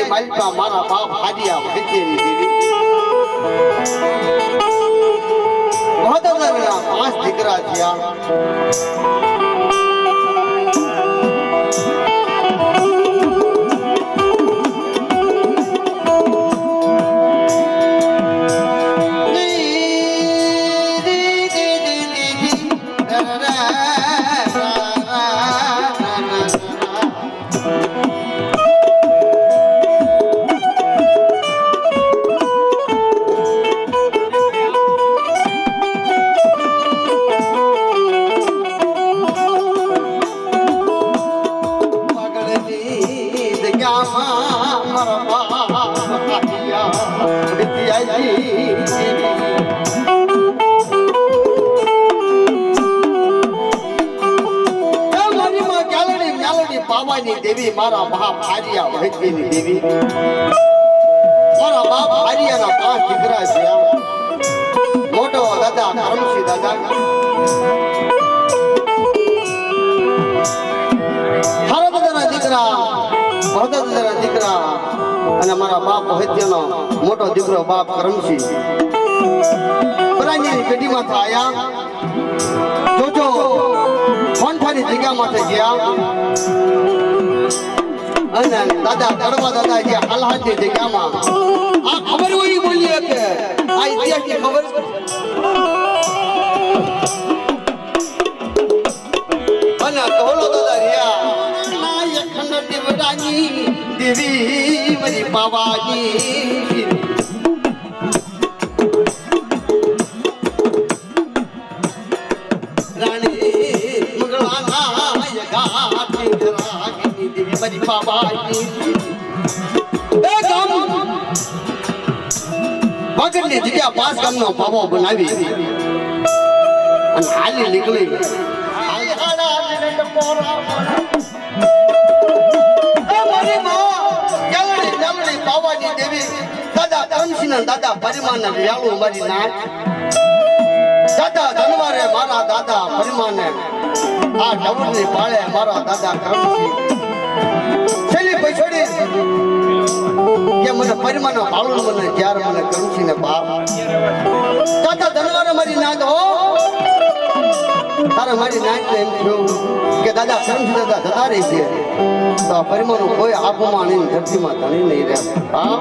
માલિકા મારા બાપ હાડિયા ભજેની દેવી મહદરના 5 દીકરા થયા દેવી મારા બાપ હારિયા વૈદ્યની દેવી મારા બાપ હારિયાના 5 દીકરા છે મોટો દાદા કરમસિંહ દાદા હારા દાદાના દીકરા ભરત દાદાના દીકરા અને મારા બાપ વૈદ્યનો મોટો દીકરો બાપ કરમસિંહ બરાજીની પેઢીમાં આયા જોજો ફોનઠાની જગ્યામાંથી ગયા અને દાદા કડવા દાદા જે હાલહાની જગ્યામાં આ ખબર હોય બોલીએ કે આ ઇતિહાસની ખબર અને તોલો દાદા રહ્યા નાયક નદીવરાની દેવી મરી બાવાની વગરની જગ્યા 5 ગામનો પાવો બનાવી અને હાલી નીકળી પાવાની દેવી દાદા કરમસિંહ દાદા પરિમાન વ્યાળું મારી નાથ દાદા ધનવારે મારા દાદા પરિમાને આ ડબરની પાળે મારા દાદા કરમસિંહ છેલ્લી પછોડી કે મને પરિમાનો ભાળું મને જ્યારે મને કરમસિંહ ને બાપ દાદા ધનવારે મારી નાથ હો તારે મારી નાથ ને એમ થયું કે દાદા કરમસિંહ દાદા જતા રહી છે તો આ પરિમાનો કોઈ આબુમાં નહીં ધરતીમાં ધણી નહીં રહે હા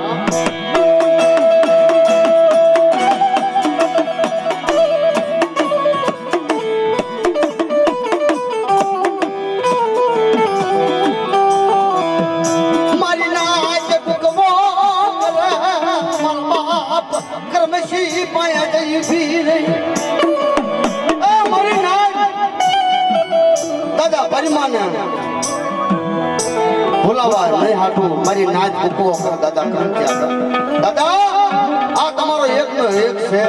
ભોલાવા નહીં હાટું મારી નાચ ભૂકવો કર દાદા કરમસિંહ દાદા આ તમારો એકનો એક છે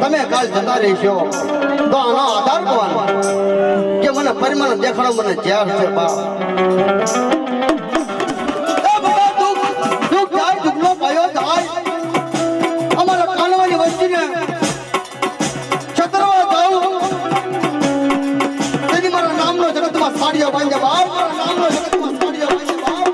તમે કાલ જતા રહેશો તો આનો આધાર કોનો કે મને પરિમાણ દેખાડો મને ઝેર છે બાપ દુઃખ જાય દુઃખનો ભયો થાય અમારા કાનવાની વસ્તીને છતરવા જાઉં તેથી મારા નામનો જગતમાં સાડીઓ બાંધે બાપ મારા નામનો જગતમાં સાડીઓ બાંધે બાપ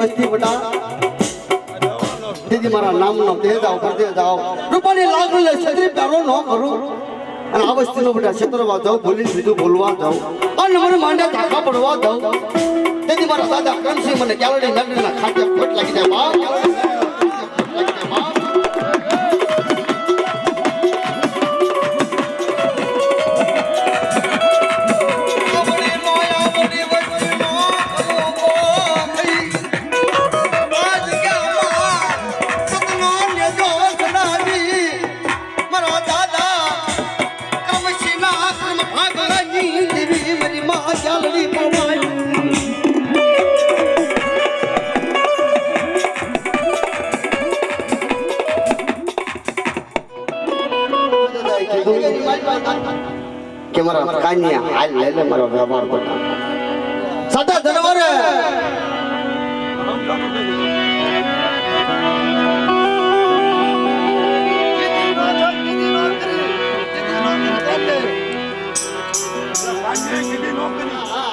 વસ્તી બટા દીદી મારા નામનો દે જાઓ પરદે જાઓ રૂપાની લાગુ લે છત્રી પ્યારો ન કરું અને આ વસ્તીનો બટા ક્ષેત્રમાં જાઉં ભૂલી બીજું ભૂલવા જાઉં અને મને માંડ્યા ધાકા પડવા જાઉં તેથી મારા દાદા કરમસિંહ મને ક્યાલડી મેલડીના ખાતે ખોટ લાગી જાય બાપ કે મારા કાનિયા હાલ લે લે મારો વ્યવહાર બતા સદા ધનવર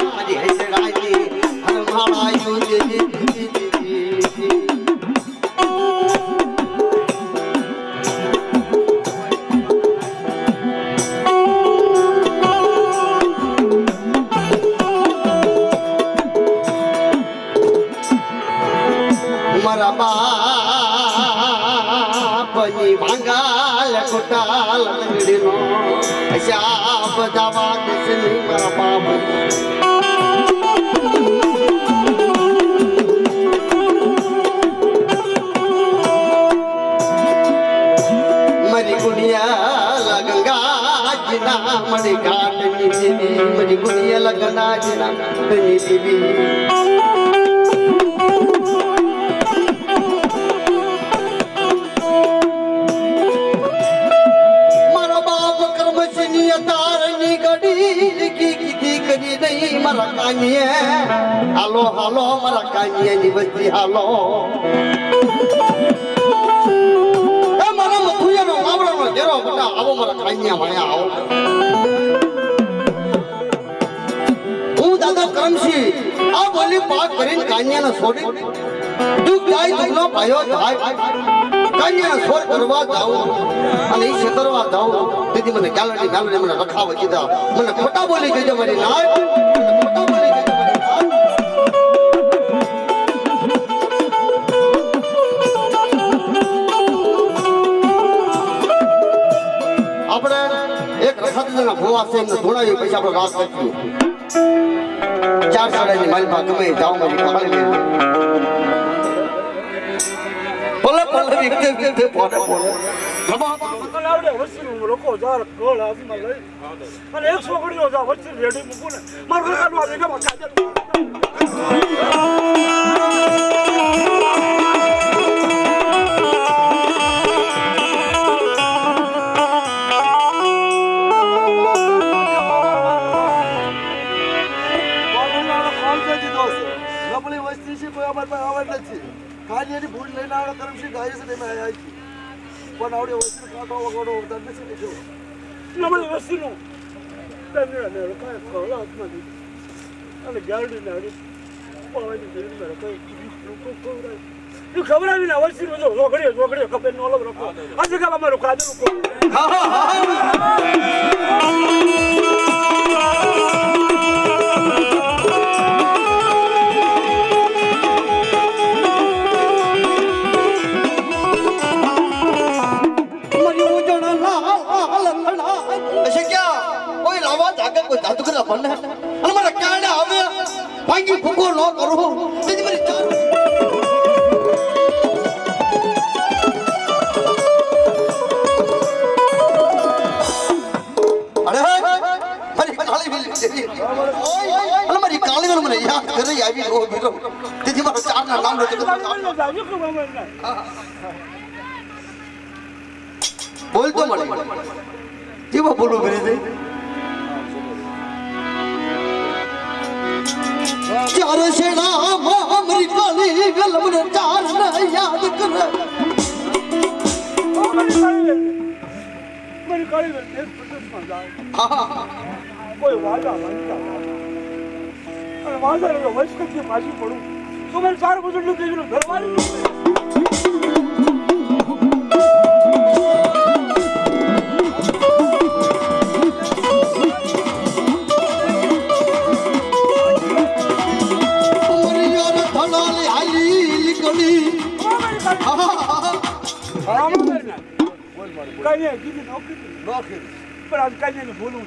મારી હૈસડાજી હરમાળાયો દેજી બાપની ભાંગાલ કોટાલ લંગડીનો શાપ દાવા દેશની મારા બાપ મારી ગુડિયા ગંગાજીના મળી ઘાટની દેવી મારી ગુડિયા ગંગાજીના ઘાટની દેવી મારા કાનિયા હાલો હાલો મારા કાનિયાની વસ્તી હાલો એ મારા મથુયાનો માવડાનો ઘેરો બટા આવો મારા કાનિયા માયા આવો હું દાદા કરમસિંહ આ બોલી પાક કરીને કાનિયાને છોડી દુઃખ જાય દુઃખનો પાયો થાય કાનિયાને છોડ કરવા જાવ અને એ છેતરવા જાવ તેથી મને ગાલડી ગાલડી મને રખાવા કીધા મને ખોટા બોલી કહેજો મારી નાય ભૂવા છે એમને ધોણાવી પછી આપણે રાત કરશું 4 સાડાની માલપા ગમે જાઓ મારી કાળી બોલે બોલે વિકતે પોડે પોડે મકલ આવડે વસ્તીનું લોકો જાર ગોળ આદીમાં લઈ અને એક છોકરીઓ જા વસ્તી રેડી મૂકું ને મારું ઘર કાઢવા દે કે કાજલ કાલિયાની ભૂલ લઈને આવડે કરમસિંહ ગાય છે એમાં આવ્યા છે પણ આવડે વસ્તી કાઢો વગોડો ઉડતા નથી દેખો નબળી વસ્તીનું તને ને કાય ખોળા હાથમાં દીધી અને ગાડી ને પાવાની દેવી મેં કોઈ લોકો ખવરાય તું ખવરાવી ને વસ્તીનું જો રોકડીઓ કપે નો અલગ રાખો આજે કાલ અમારું કાજલ કો ભાંગી ફૂકો ન કરું તેથી મારી ચાર અરે મારી કાળી વેલી અરે મારી કાળી વેલી મને યાદ કરી આવી નો બીરો તેથી મારો ચાર ના નામ બોલતો મળી જીવો બોલું મેરે ચાર શેડા મારી કાળી વેલ મને ચાર ના યાદ કર મારી કાળી વેલ એક પ્રદેશમાં જાય કોઈ વાજા વાંચતા અને વાજા વૈષ્ણવથી પાછી પડું तुम्हाला सार बसून गेलो काही किती नोकरी पण आज काही नाही बोलू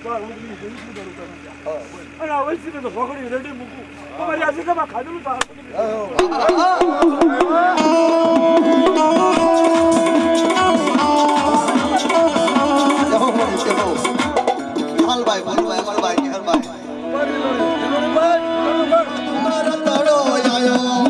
आणि आवश्यक पकडी रेडी मुकू તમારી આજે કમા ખાધું તો હલભાઈ બોલભાઈ અમરભાઈ હલભાઈ મારા તડો આયો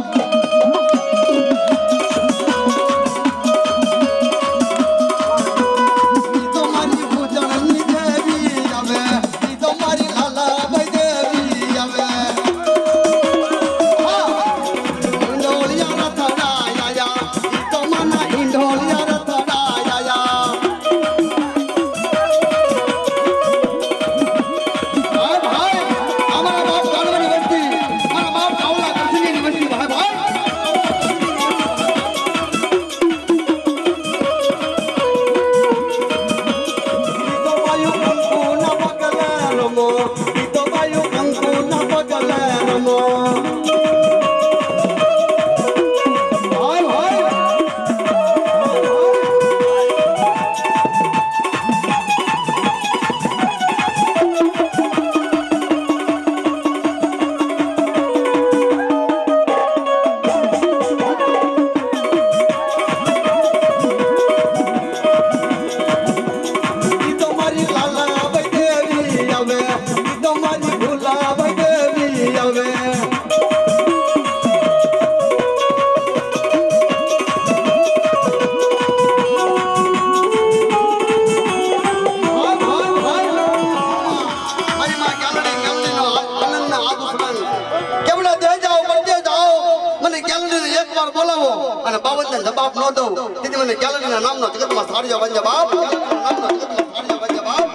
જવાબ ન દઉં તેથી મને ગેલેરીના નામનો જગતમાં સાડિયા બન જવાબ નામનો જગતમાં સાડિયા બન જવાબ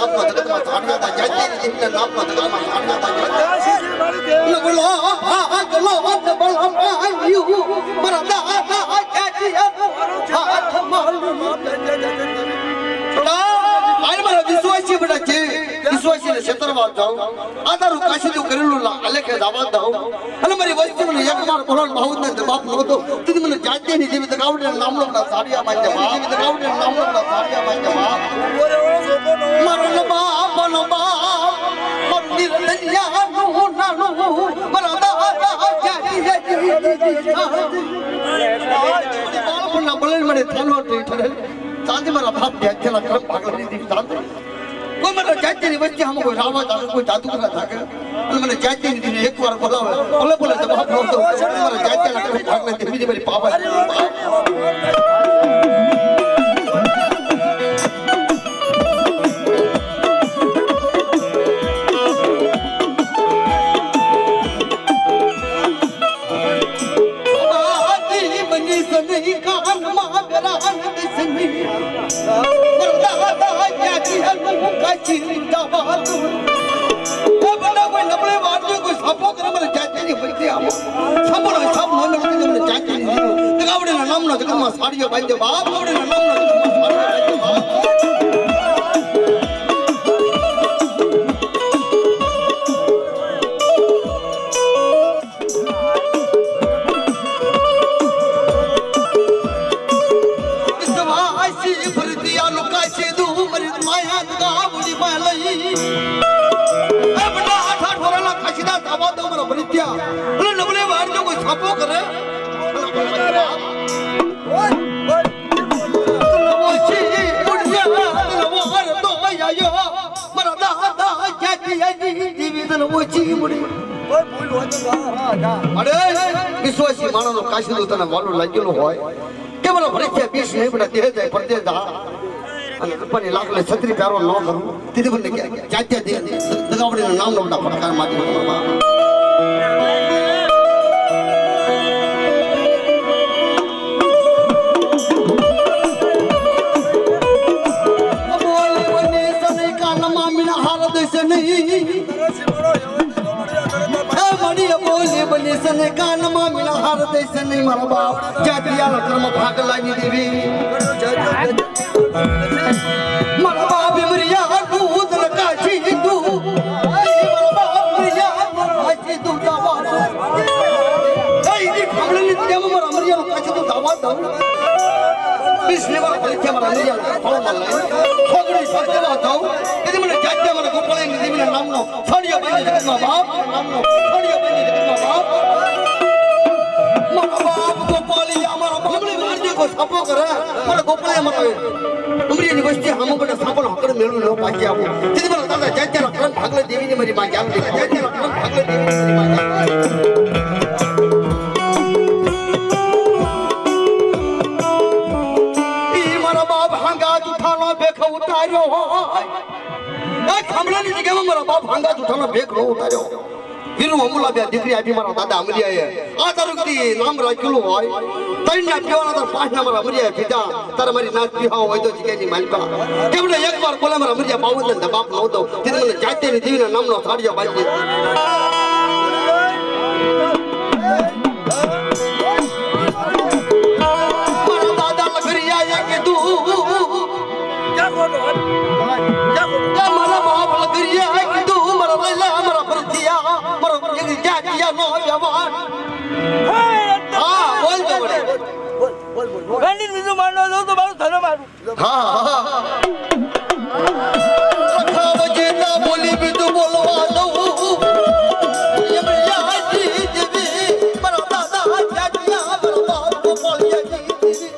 નામનો જગતમાં સાડિયા જયતી દેવીના નામનો જગતમાં સાડિયા બોલો હા ચલો બોલો આયુ મારા દાદા જયતી હાથ મારું આય મારા વિશ્વાસી બેટા છે વિશ્વાસીને છેતરવા જાઉં આ તારું કાશીનું કરેલું અલેખે દાવા દઉં અને મારી વસ્તુને એકવાર બોલણ બહુ ને જવાબ નહોતો તેથી મને જાતિની જેવી તકાવડીના નામનો સાડિયા માં જવાબ જેવી તકાવડીના નામનો સાડિયા માં જવાબ મારો બાપ મારું નિરંજ્યા નું નાનું મારા દાદા જયતી બાળપણના બળેલ મને થેલો ઠરે શાંતિ મારા બાપ જેલા કરમ ભાગલ દીધી શાંતિ કોઈ મને જાતિની વચ્ચે આમ કોઈ રાવા જાગે કોઈ જાદુગર જાગે અને મને જાતિની દીને એકવાર બોલાવે બોલે બોલે જવાબ નહોતો મારા જાતિના કરમ ભાગલ દીધી મારી પાવા નામનો જગતમાં સાડિયો બાંધ્યો બાપ નામનો જગતમાં છાપો કરે મારા દાદા તને ઓછી મળી કોઈ ભૂલ હોય તો જા. અરે વિશ્વાસી માણસનો કાશીદું તને વાલું લાગેલું હોય કે મને પરીક્ષા બીસ નહીં પડે દેહ જાય પરદેશ જા અને રૂપાની લાકડે છત્રી પ્યારો ન કરું તેથી મને જાત્યા દે દગાવડીના નામનો બધા ફટકાર મારી કાનમાં મીના હાર દેશે નહીં મારા બાપ જાતિયા કર્મ ભાગ લાગી દેવી મારા બાપ મરિયા દૂધ રકાશી તું મારા બાપ મરિયા રકાશી તું દાવા દી ખબરલી તેમ મારા મરિયા રકાશી તું દાવા દઉં બિસ્ને વાળા પરીક્ષા મારા મરિયા ફળમાં લાઈ ખોગડી સજવા દઉં કે મને જાત્યા મારા ગોપાળાની દેવીના નામનો છડિયા બની જગતમાં બાપ નામનો છડિયા બની જગતમાં બાપ સાપો કરે મારા ગોપાળે મારા ઉમરીની વસ્તી હામો બડે સાપો હકડ મેળું નો પાછી આવો તેથી મારા દાદા જાત્યા રકમ ભાગલે દેવીની મારી માં જાન દી જાત્યા રકમ ભાગલે દેવીની મારી માં ઈ મારા બાપ હાંગા જુઠાનો ભેખ ઉતાર્યો હોય આ ખામડાની જગ્યામાં મારા બાપ હાંગા જુઠાનો ભેખ નો ઉતાર્યો વીરુ અમુલા બે દીકરી આપી મારા દાદા અમરિયાએ આ તારું કદી નામ રાખેલું હોય ત્રણ ના પીવાના તાર પાંચ ના મારા અમરિયા પીતા તારે મારી નાચ પીવા હોય તો જગ્યાની માલિકા કેવડે એકવાર બોલે મારા અમરિયા બાવન ને બાપ નો દો તેથી મને જાત્યાની દેવીના નામનો સાડિયો બાંધી મારા દાદા લખરિયા કીધું મારા બાપ લખરિયા કીધું મારા વૈલા મારા ભરતિયા મારો જાતિયા નો વ્યવહાર હા બોલ તો બડે બોલ બીજું મારનો દઉં તો મારું ધન મારું. હા રખાવ જેતા બોલી બીજું બોલવા દઉં એમ યાદી દેવી મારા દાદા જાતિયા મારા બાપ ગોપાળિયા દેવી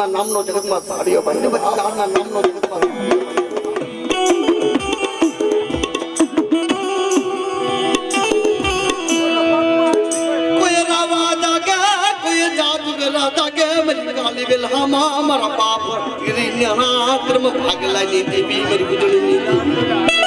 નામનો જગતમાં સાડીઓ બાંધી બધી ચારના નામનો જગતમાં કોઈ રાવા દાગે કોઈ જાદુ ગલા દાગે મરી કાલી વેલહામાં મારા બાપ ગિરિના કર્મ ભાગલાની દેવી મારી ગુજળની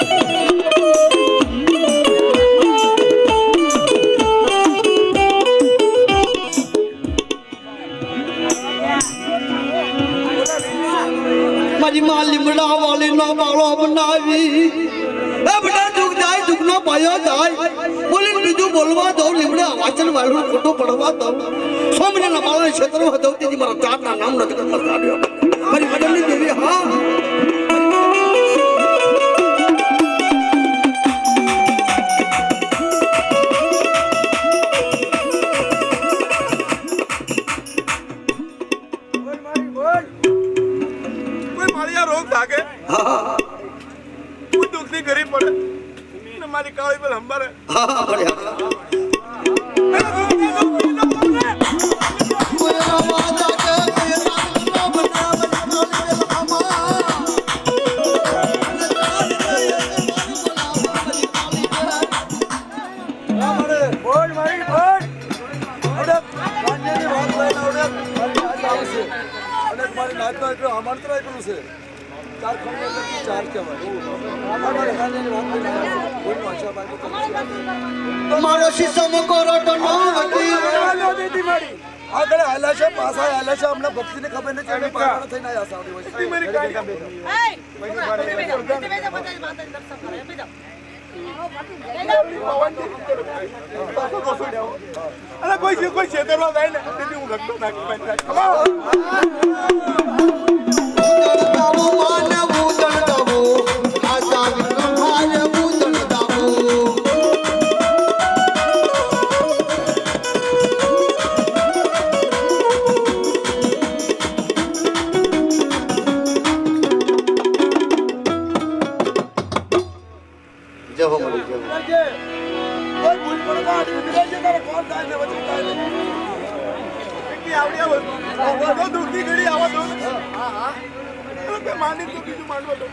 મારી માં લીમડા વાળી નો બાળો બનાવી એ બેટા દુખ જાય દુખ નો પાયો જાય બોલીને બીજું બોલવા દઉં લીમડા વાચન વાળું ખોટું પડવા દઉં સોમના બાળો ક્ષેત્રમાં દઉં તેથી મારા ચારના નામ નથી કાઢ્યો મારી મદનની દેવી હા રોગ થાકે કોઈ દુઃખની ગરીબ પડે મારી કાળ આજનો એટલો આમંત્ર આપ્યું છે 4 ખંડ એટલે 4 કહેવાય અમારે ખાલી વાત નહીં કોઈનો આશા બાકી મારો શીશમ કોરટો નો હતી દીદી મારી આગળ હાલા છે પાછા હાલા છે અમને ભક્તિને ખબર નથી અમે પાગળ થઈને આયા સાવડી હોય મારી અરે કોઈ છેતરવા જાય ને તેથી હું લખતો નાખી કોઈ ભૂલ પણ કાઢી વિરાજે તારે કોણ થાય ને વચ્ચે કાઢે કેટલી આવડ્યા વસ્તુ દુઃખની ઘડી આવા દો હા માની તો બીજું માનવો તો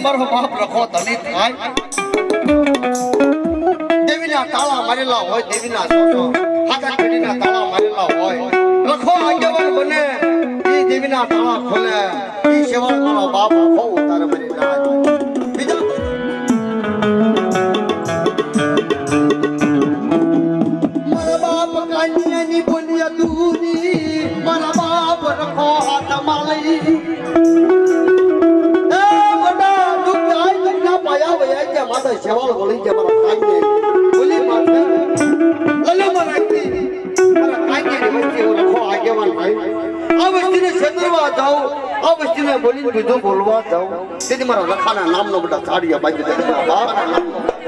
મારો બાપ રખો ધની થાય દેવીના તાળા મારેલા હોય દેવીના સોસો હાથા પેઢીના તાળા મારેલા હોય રખો આગેવાન બને ઈ દેવીના તાળા ખોલે ઈ સેવાળ મારો બાપ રખો ઉતારે મારી રાજ બીજા મારા બાપ કાનિયાની બોલિયા દૂરી મારા બાપ રખો હાથ માલી માતા સેવાળ વળી જે મારા કાંગે બોલી માથે લલો મારાતી મારા કાંગે ની વચ્ચે રખો આગેવાન ભાઈ આ વસ્તીને છેતરવા જાઓ આ વસ્તીને બોલી બીજું બોલવા જાઓ તેથી મારા લખાના નામનો બધા સાડિયા બાંધી દે બાપના નામનો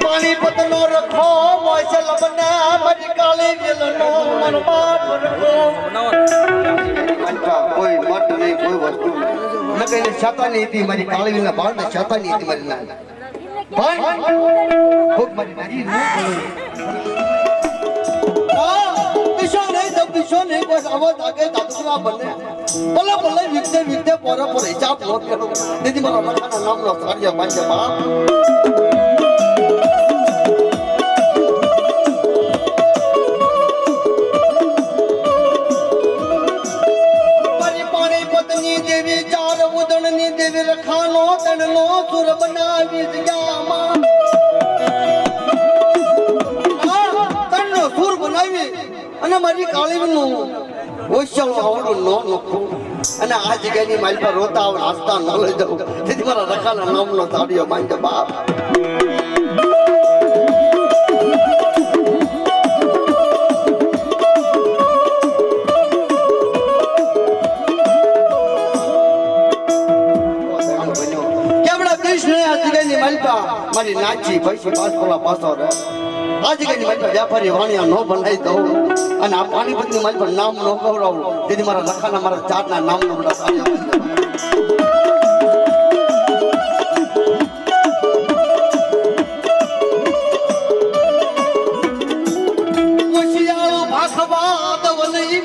પાણીપતનો રખો મોસે લબને મારી કાળી વેલનો મન બાપ રખો કોઈ મત નહીં કોઈ વસ્તુ ન કઈને છાતાની હતી મારી કાળી વેલના બાળ ને છાતાની હતી મારી ના પણ ખૂબ મારી નારી ન બોલે વિશો નહીં બસ આવાજ આગે દાદુરા બને ભલે ભલે વિકતે પર હિસાબ નો કરો તેથી મારા લખાના નામનો સાડિયા બાંધે બાપ દેવી ચાર ઉદણની દેવી રખાનો તણનો સુર બનાવી જગ્યામાં તણનો સુર બનાવી અને મારી કાળીનું ઓછળ આવડું ન નખું અને આ જગ્યાની મારી પર રોતા આવ નાસ્તા ન લઈ જાઉં તેથી મારા રખાના નામનો સાડિયો બાંધે બાપ મારી નાચી પૈસા પાસપોલા પાસો રે આજ કઈ મારી વ્યાપારી વાણિયા નો બનાવી દઉં અને આ પાણીપતની મારી પર નામ નો ગૌરવું તેથી મારા લખાના મારા ચારના નામ નો બધા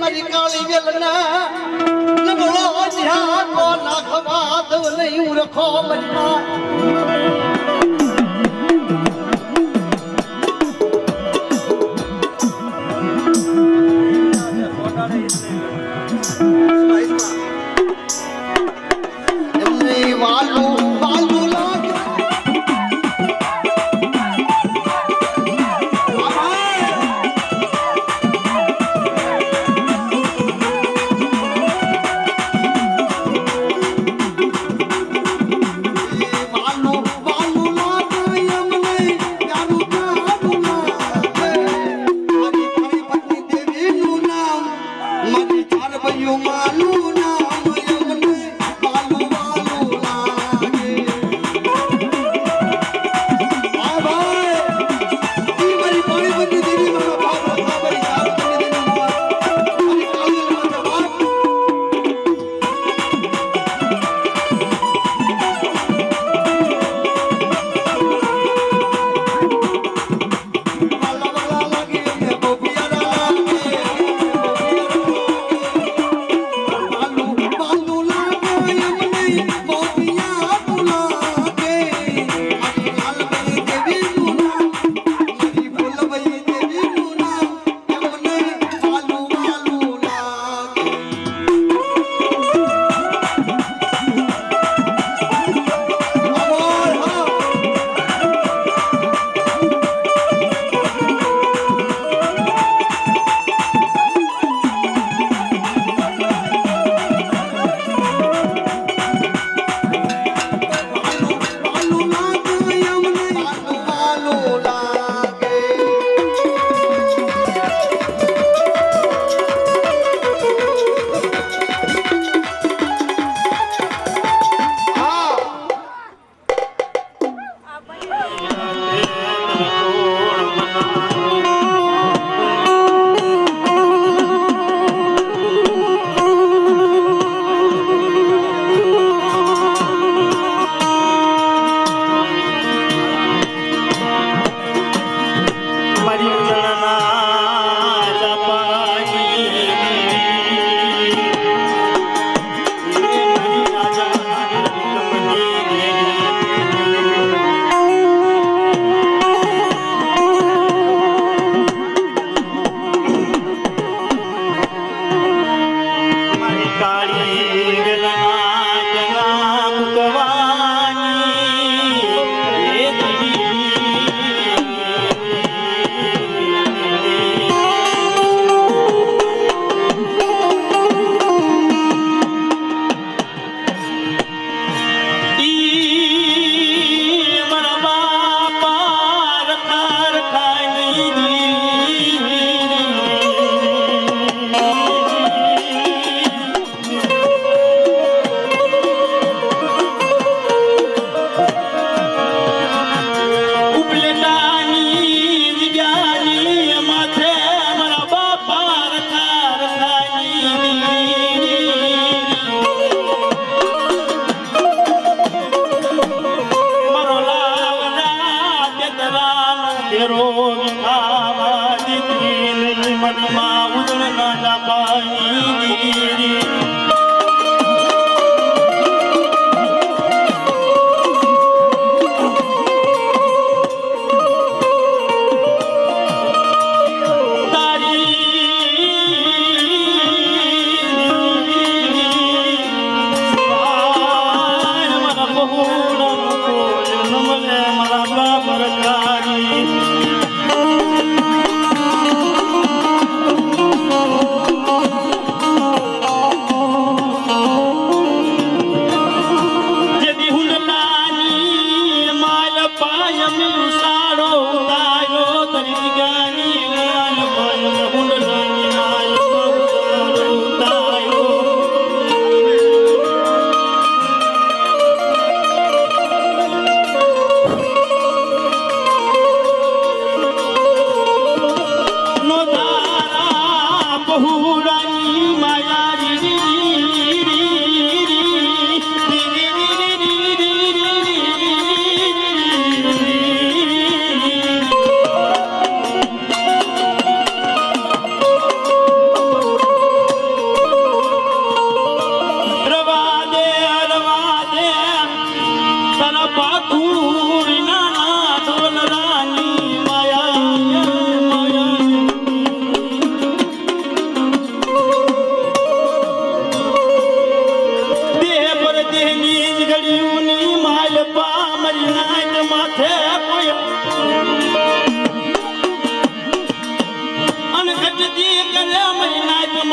મારી કાળી વેલના નબળો જ્યાં કો નાખવા દવ નહીં રખો મનમાં વાલું વાલું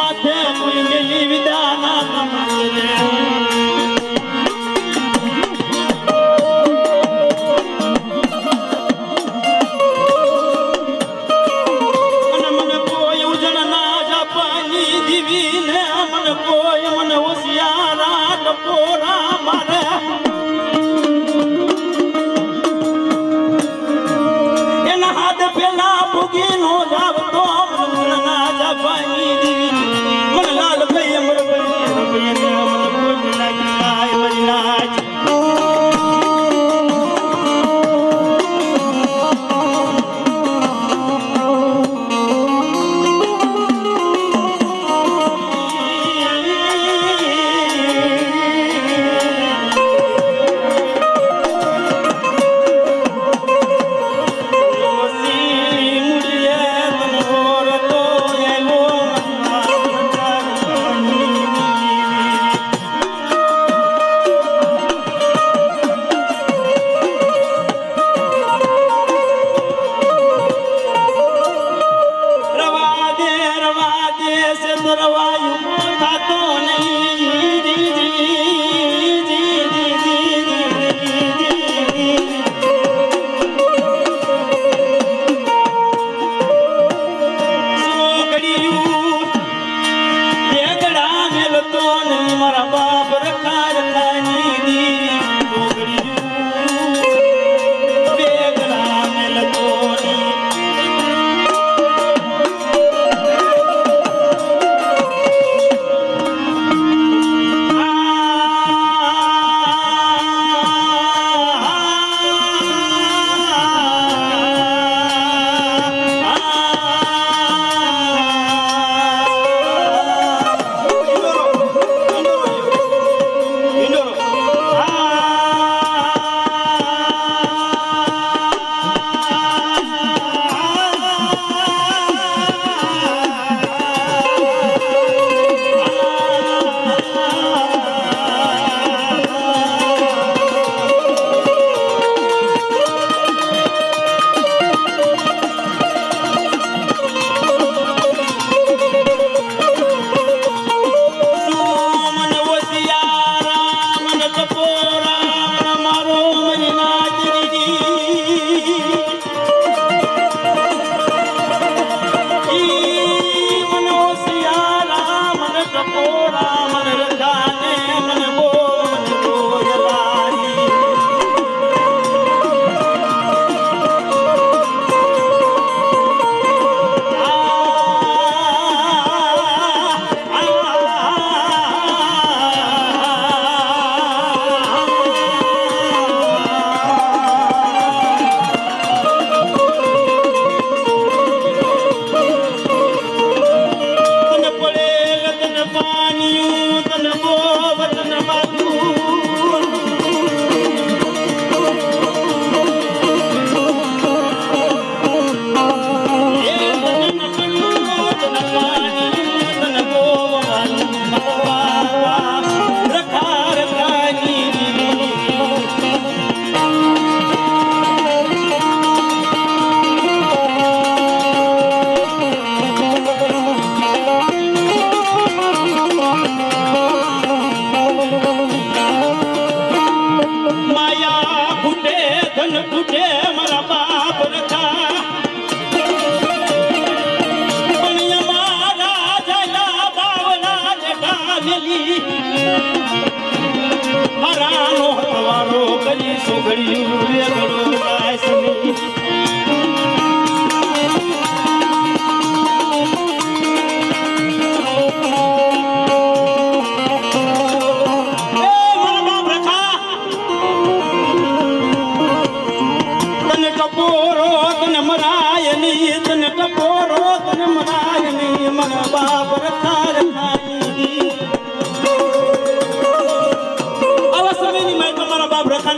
માથે કોઈ મેલી વિદાના રે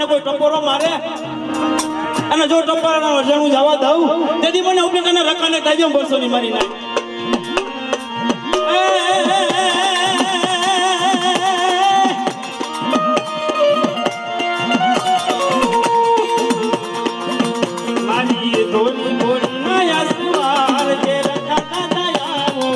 કોઈ ટપોરો મારે અને જો ટપોરાનો વજણ જવા દઉં તેથી મને ઉપને કને રકાને કાજે બોલસો ની મારી નાખ મારી ધોરી ધોરી ના યાર કે રખા દયાવો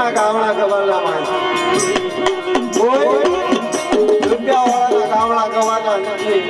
ના ગામડા ગવાના માં કોઈ રૂપિયા વાળાના ગામડા ગવાના નથી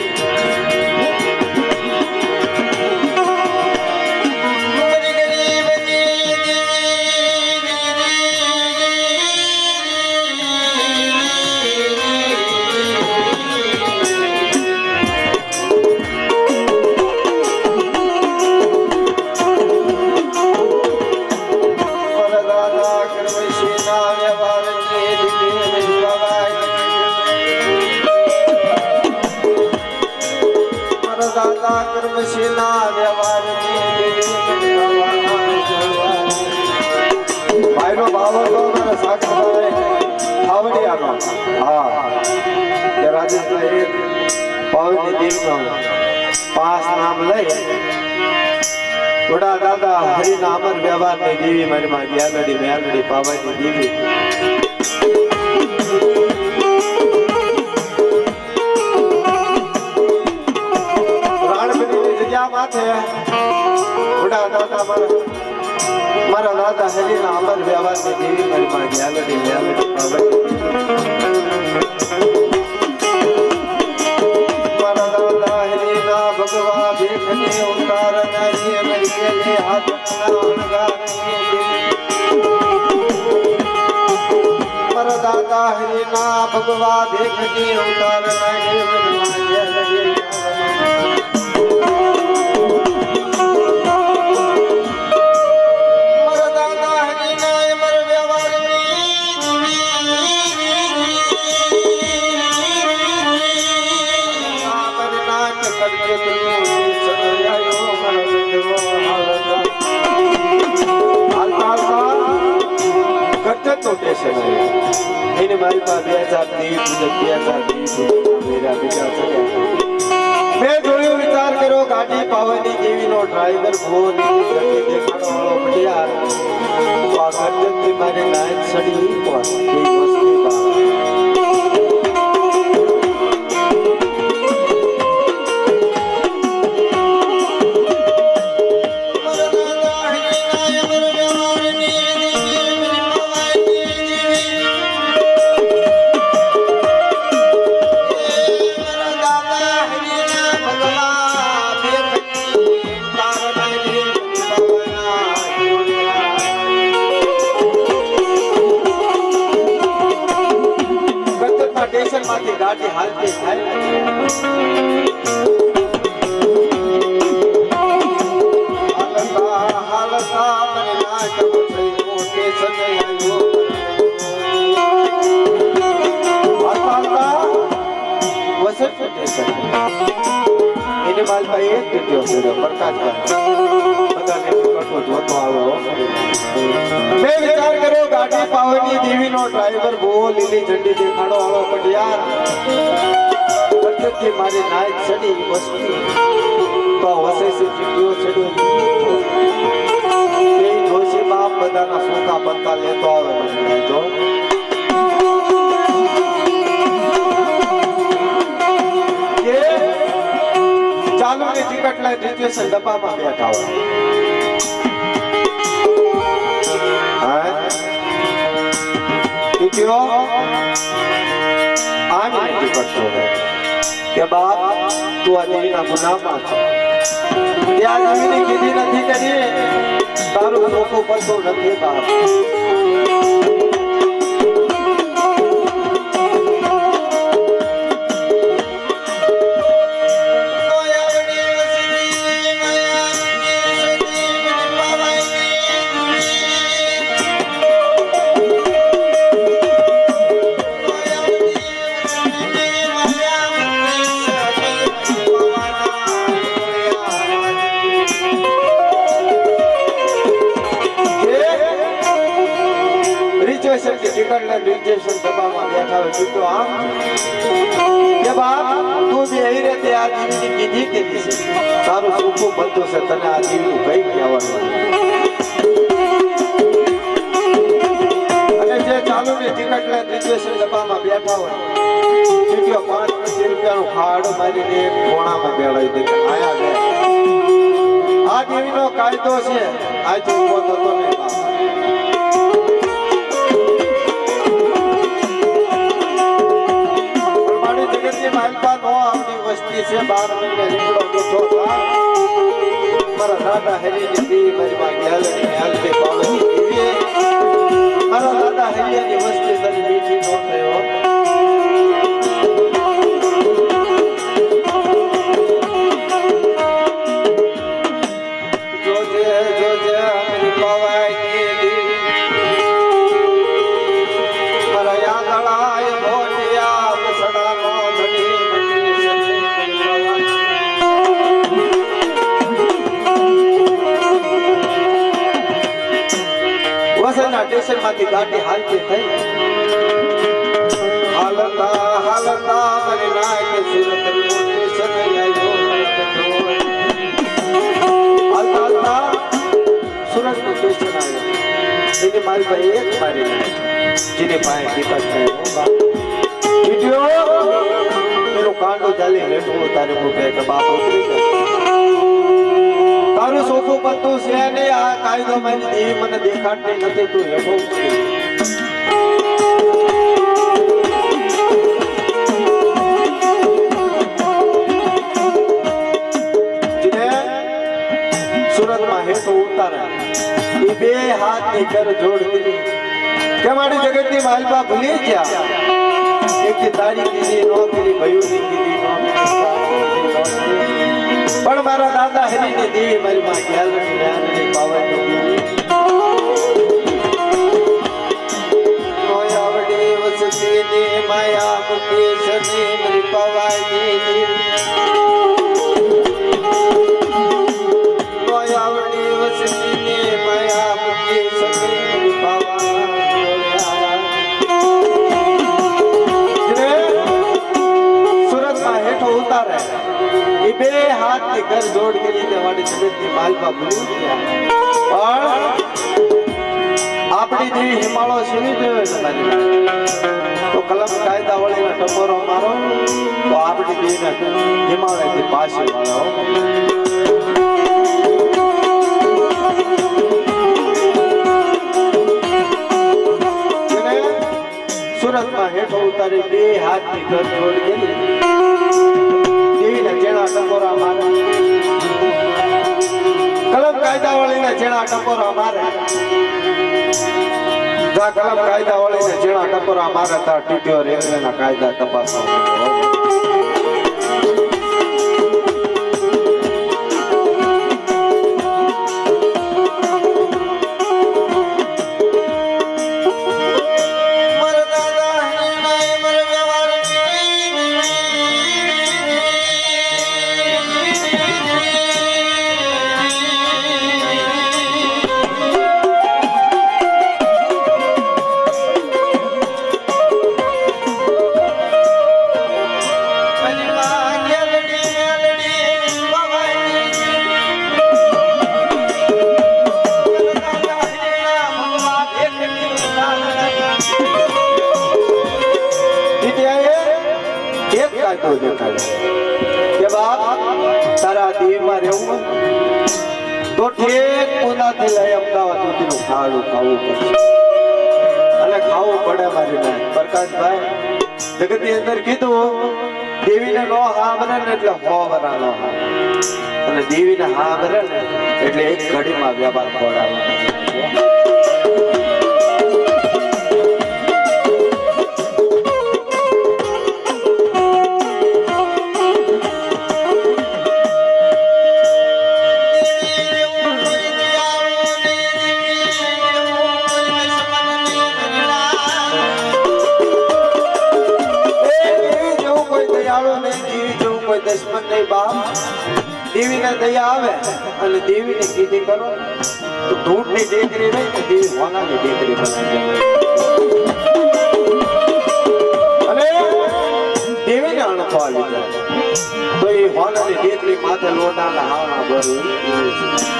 ભાઈનો ભાવ હતો મારા સાક્ષાત રાજેશભાઈ પાવની દીપનો 5 નામ લઈ વડા દાદા હરિના અમર વ્યવહારની દેવી મારી માં ગ્યાલડી મેલડી પાવાની દેવી રાણબની જગ્યા માથે વડા દાદા મારા દાદા હરિના અમર વ્યવહારની દેવી મારી માં ગ્યાલડી મેલડી પાવાની મારા દાદા હરિના ભગવા ભેખને ઉતાર નારી મરીએ હાથ મારા દાદા હરિના ભગવા ભેખને ઉતાર નારી એને મારી પાસે 2000 મેં જોયું વિચાર કર્યો ગાડી પાવાની દેવીનો ડ્રાઈવર ભોની દેખાડો વાળો પટિયાર તો આ ગજબથી મારે નાયક સડી કોઈ મસ્તી ગાડી હાલતી થાય હાલતા મને નાક થઈ મોટે સજાયો હાલતા વસત સ્ટેશન એને માલ ભાઈ એક દીધો છે પ્રકાશ બધાને કટો જોતો આવ્યો મેં વિચાર કર્યો ગાડી પાવાની દેવીનો ડ્રાઈવર બહુ લીલી ઝંડી દેખાડો વાળો પટિયાર પરથી મારી નાયક સડી વસ્તી તો વસે છે ચીટીઓ ચડ્યો એ જોશી બાપ બધાના સોખા પત્તા લેતો આવે મને જો કે ચાલુ ની ટિકિટ લઈ રિઝર્વેશન ડબ્બામાં બેઠા હોય કે બાપ તું આ દેવીના ગુનામાં છો ત્યાં દેવીને કીધી નથી કરી તારું ચોખ્ખું પડતું નથી બાપ રિઝર્વેશન સભામાં બેઠા હોય તો આમ કે બાપ તું જે અહીં રહેતે આ દીવીની કીધી કીધી છે તારું સુખું બધું છે તને આ દીવીનું કઈ કહેવાનું અને જે ચાલુ ની ટિકિટ લઈને રિઝર્વેશન સભામાં બેઠા હોય ચીટીઓ 5-20 રૂપિયાનું ખાડો મારીને એક કોણામાં બેળાવી દે આયા બે આ દેવીનો કાયદો છે આજ ઉભો થતો નહીં બાપ બાકી છે 12 મહિને નીકળો બેઠો મારા દાદા હરીની દેવી મારી માં ગેલડી હાલતે પાવની દેવી મારા દાદા હરિયાની વસ્તી તરી મીઠી નો થયો જોજે જોજે મારી પાવાની દેવી મારા યાદળાય મોટિયા મસડાનો ધણી વસના સ્ટેશન માંથી ગાડી હાલતી થઈ હાલતા હાલતા મને નાય સુરત સ્ટેશન આવ્યો હાલતા હાલતા સુરત નું સ્ટેશન આવ્યો એની મારી ભાઈ એક મારી જેને પાસે દીપક થયો વિડિયો મેરો કાંડો ચાલી હેઠો તારે મુકે કે બાપ ઉતરી ગયો તારું સોફું પત્તું છે ને આ કાયદો મારી દેવી મને દેખાડતી નથી તું હેઠો ઉતરી સુરતમાં હેઠો ઉતાર્યા એ બે હાથની કર જોડ દીધી કે મારી જગતની માલપા ભૂલી ગયા એક તારી કીધી નોકરી ભયુની કીધી પણ મારા દાદા હરીની દેવી મારી માં ગેલની જ્ઞાનની પાવનની દેવી મોયાવડી વસતીની માયા મુકેશની મારી પાવાની દેવી મોયાવડી વસતીની માયા મુકેશની મારી પાવાની સુરતમાં હેઠો ઉતારે એ બે હાથની ઘર જોડ કરીને વાડી જગતની માલપા ભૂલી ગયા પણ આપણી દેવી હિમાળો સુની દેવે તમારી તો કલમ કાયદા વળીને ટપોરો મારો તો આપણી દેવીને હિમાલયથી પાછી વાળો સુરતમાં હેઠો ઉતારી બે હાથની ઘર જોડ કરી દેવીને જેણા ટપોરા મારે કલમ કાયદા વળીને જેણા ટપોરા મારે જા કલમ કાયદા વળીને જેણા ટપોરા મારે તા ટીટીઓ રેલવેના કાયદા તપાસવા કે બાપ તારા દેવમાં રહેવું તો ઠેક પુનાથી લઈ અમદાવાદ સુધીનું ખાડું ખાવું પડશે અને ખાવું પડે મારી નાય પ્રકાશભાઈ જગતની અંદર કીધું દેવીને નો હાંભરે ને એટલે હોવરા નો હાંભરે અને દેવીને હાંભરે ને એટલે એક ઘડીમાં વ્યાપાર ખોડાવવાનો દુશ્મન નહીં બાપ દેવીને દયા આવે અને દેવીને કીધી કરો તો ધૂળની દીકરી નહીં તો દેવી હોનાની દીકરી બની અને દેવીને અણખવા લીધા તો એ હોનાની દીકરી માથે લોટાના હાવના ભરવું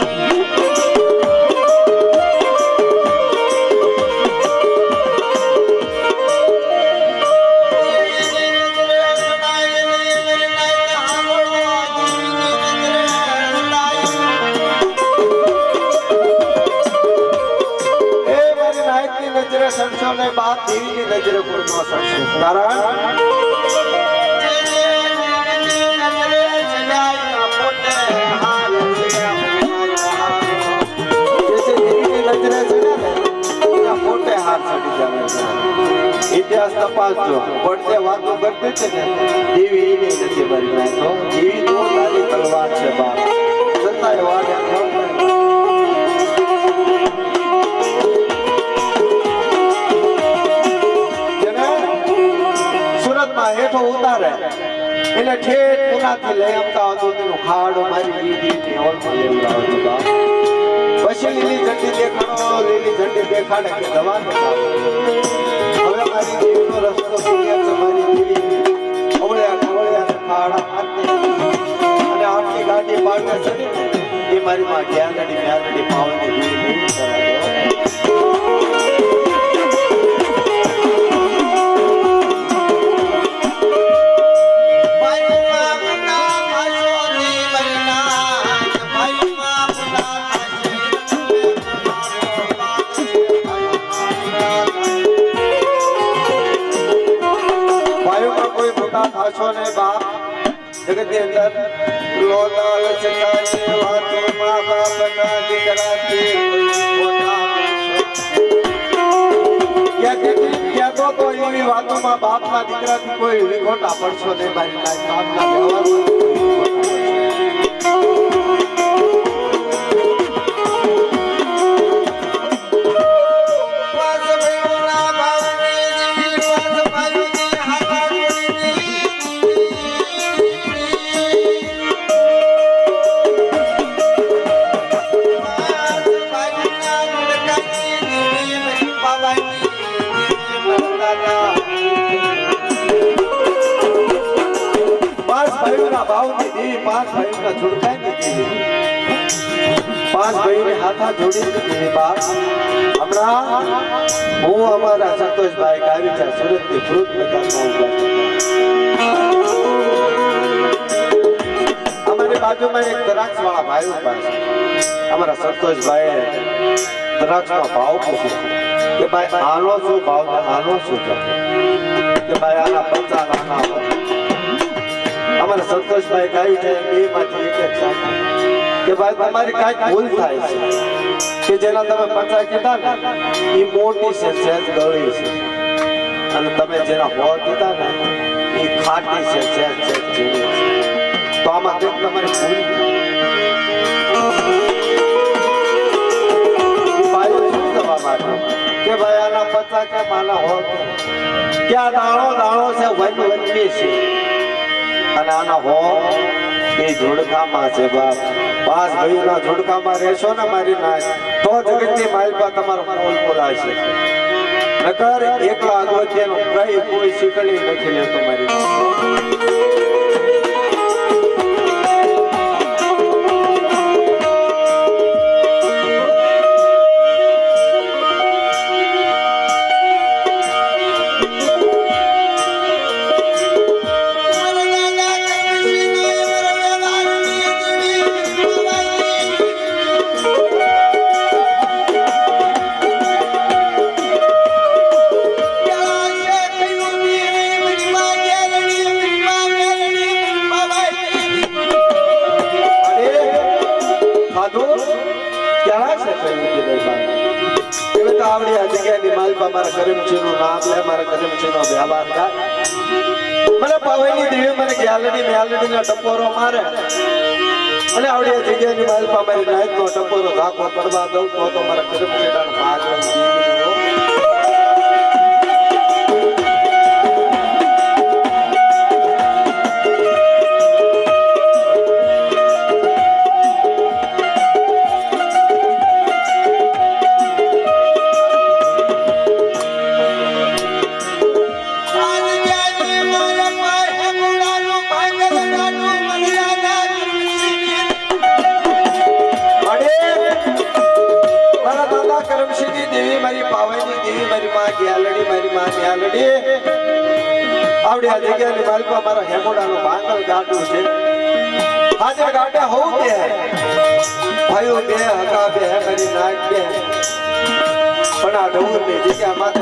સડસો ને બાપ દેવીની નજરે કોઈ નો સડશે કારણ ઇતિહાસ તપાસજો પડતે વાતો કરતી છે ને દેવી એની નથી મારી નાખો દેવી તો તારી તલવાર છે બાપ છતાંય વાગે સુરતમાં હેઠો ઉતારે એને ઠેઠ પુનાથી લઈ અમદાવાદ સુધીનું ખાડો મારી દીધી હોલમાં લેવડાવે છે બાપ પછી લીલી ઝંડી દેખાડે કે દવા હવે મારી દેવીનો રસ્તો ક્યાં છે મારી દેવી અવળ્યા ખાડા મારતી અને આપની ગાડી પાડે છે એ મારી માં મ્યાલડી પાવની દેવી નહીં ને બાપ જગતની અંદર લોલાલ ચકાને વાતો મા બાપના દીકરાથી કોઈ એવી વાતોમાં બાપના દીકરાથી કોઈ વિખોટા પડશો નહીં મારી લાઈફ બાપના પાંચ ભાઈને હાથા જોડી બાપ હમણાં હું અમારા સંતોષભાઈ કાવીચા સુરતની ફ્રૂટ બજારમાં અમારી બાજુમાં એક દ્રાક્ષ વાળા ભાઈ પાસે અમારા સંતોષભાઈએ દ્રાક્ષનો ભાવ પૂછ્યો કે ભાઈ આનો શું ભાવ ને આનો શું છે કે ભાઈ આના 50 આના અમારા સંતોષભાઈ કહ્યું છે બે માંથી એક સાથે કે ભાઈ તમારી કાંઈક ભૂલ થાય છે કે જેના તમે 50 કીધા ને એ મોટી છે સહેજ ગળી છે અને તમે જેના 100 કીધા ને એ ખાટી છે સહેજ ઝીણી છે તો આમાં કંઈક તમારી ભૂલ ભાઈ શું જવાબ આપ્યો કે ભાઈ આના 50 કે આના 100 કે આ દાણો છે વનવનની છે અને આના હો એ જોડકામાં છે બાપ પાંચ ભાઈઓના જોડકામાં રહેશો ને મારી નાય તો જગતની માલપા તમારો મોલ બોલાશે નકર એકલા અગવત્યાનો કઈ કોઈ શીખડી નથી લેતો મારી મારા કરમચીનું નામ લે મારા કરમચીનો વ્યવહાર કર મને પાવાની દેવી મને મ્યાલડીનો ટપોરો મારે અને આવડી જગ્યાની માલપા મારી નાઈટનો ટપોરો ધાકો પડવા દઉં તો મારા કરમચીડાનો ભાગ આવડી આ જગ્યાની માલપા મારા હેમોડાનું ભાંગલ ગાડું છે આજે ગાડે હોઉં કે ભાઈઓ બે હકા બે મારી નાક બે પણ આ ઢોરની જગ્યામાં